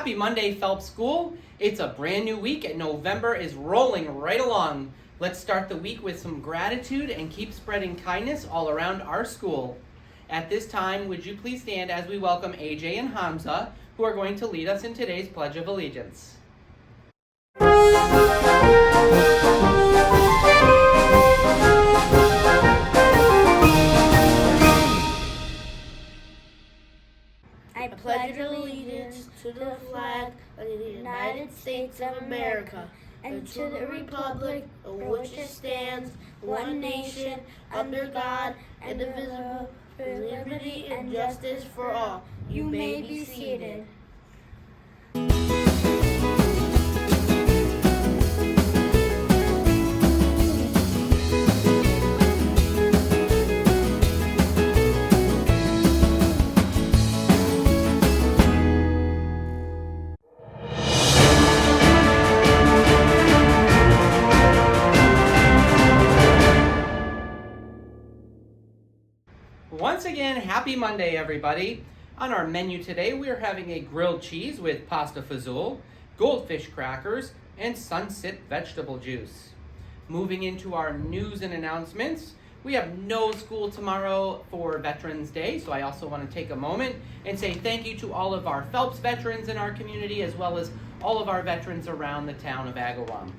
Happy Monday, Phelps School. It's a brand new week and November is rolling right along. Let's start the week with some gratitude and keep spreading kindness all around our school. At this time, would you please stand as we welcome AJ and Hamza, who are going to lead us in today's Pledge of Allegiance. I pledge allegiance to the flag of the United States of America and to the republic for which it stands, one nation, under God, indivisible, with liberty and justice for all. You may be seated. Once again, happy Monday, everybody. On our menu today, we are having a grilled cheese with pasta fazool, goldfish crackers, and sunset vegetable juice. Moving into our news and announcements, we have no school tomorrow for Veterans Day, so I also want to take a moment and say thank you to all of our Phelps veterans in our community, as well as all of our veterans around the town of Agawam.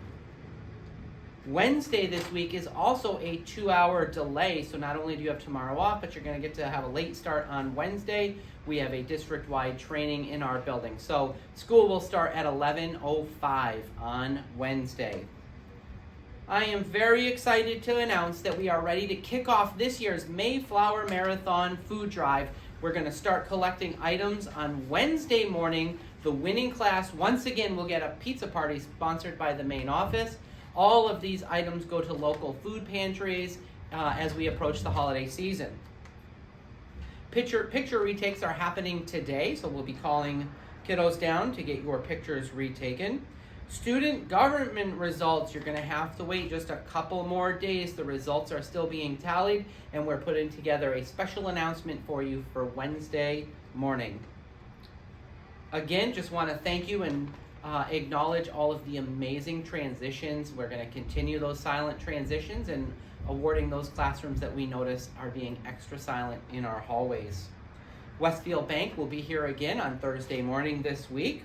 Wednesday this week is also a 2-hour delay, so not only do you have tomorrow off, but you're going to get to have a late start on Wednesday. We have a district-wide training in our building. So school will start at 11:05 on Wednesday. I am very excited to announce that we are ready to kick off this year's Mayflower Marathon food drive. We're going to start collecting items on Wednesday morning. The winning class, once again, will get a pizza party sponsored by the main office. All of these items go to local food pantries as we approach the holiday season. Picture retakes are happening today, so we'll be calling kiddos down to get your pictures retaken. Student government results, you're going to have to wait just a couple more days. The results are still being tallied, and we're putting together a special announcement for you for Wednesday morning. Again, just want to thank you and acknowledge all of the amazing transitions. We're going to continue those silent transitions and awarding those classrooms that we notice are being extra silent in our hallways. Westfield Bank will be here again on Thursday morning this week.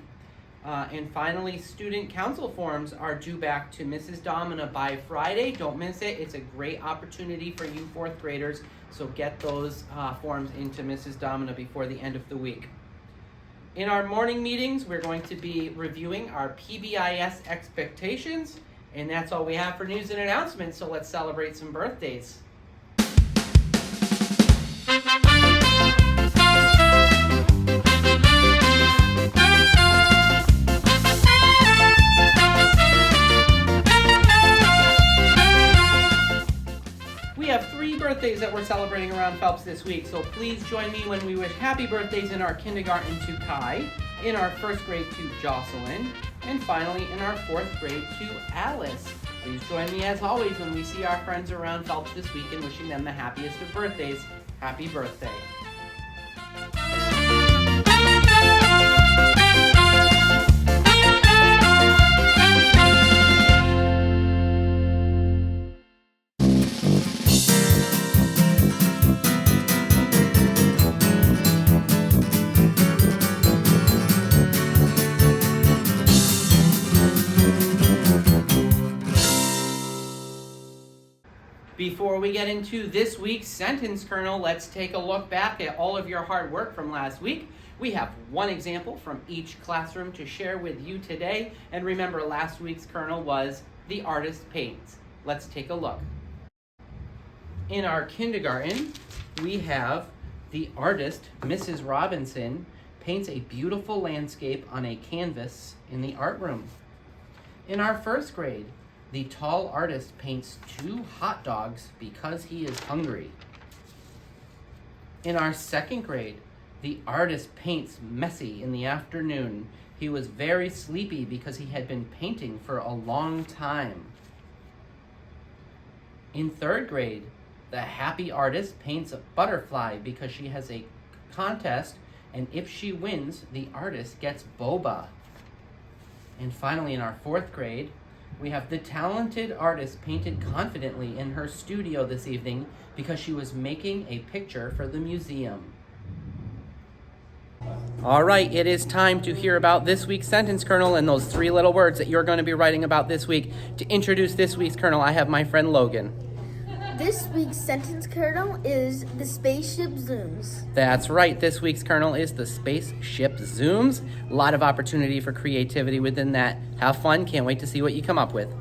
And finally, student council forms are due back to Mrs. Domina by Friday. Don't miss it. It's a great opportunity for you fourth graders, so get those forms into Mrs. Domina before the end of the week. In our morning meetings, we're going to be reviewing our PBIS expectations, and that's all we have for news and announcements, so let's celebrate some birthdays. We have 3 birthdays that we're celebrating around Phelps this week, so please join me when we wish happy birthdays in our kindergarten to Kai, in our first grade to Jocelyn, and finally in our 4th grade to Alice. Please join me as always when we see our friends around Phelps this week and wishing them the happiest of birthdays. Happy birthday. Before we get into this week's sentence kernel, let's take a look back at all of your hard work from last week. We have one example from each classroom to share with you today. And remember, last week's kernel was the artist paints. Let's take a look. In our kindergarten, we have the artist, Mrs. Robinson, paints a beautiful landscape on a canvas in the art room. In our first grade, the tall artist paints 2 hot dogs because he is hungry. In our second grade, the artist paints messy in the afternoon. He was very sleepy because he had been painting for a long time. In third grade, the happy artist paints a butterfly because she has a contest And if she wins, the artist gets boba. And finally, in our 4th grade, we have the talented artist painted confidently in her studio this evening because she was making a picture for the museum. All right, it is time to hear about this week's sentence kernel and those 3 little words that you're going to be writing about this week. To introduce this week's kernel, I have my friend Logan. This week's sentence kernel is the spaceship zooms. That's right, this week's kernel is the spaceship zooms. A lot of opportunity for creativity within that. Have fun, can't wait to see what you come up with.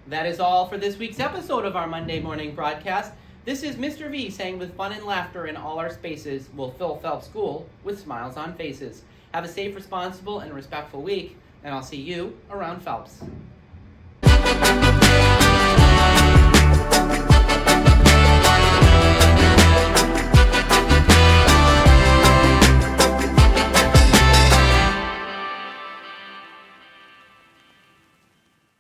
That is all for this week's episode of our Monday morning broadcast. This is Mr. V saying with fun and laughter in all our spaces, we'll fill Phelps School with smiles on faces. Have a safe, responsible, and respectful week, and I'll see you around Phelps.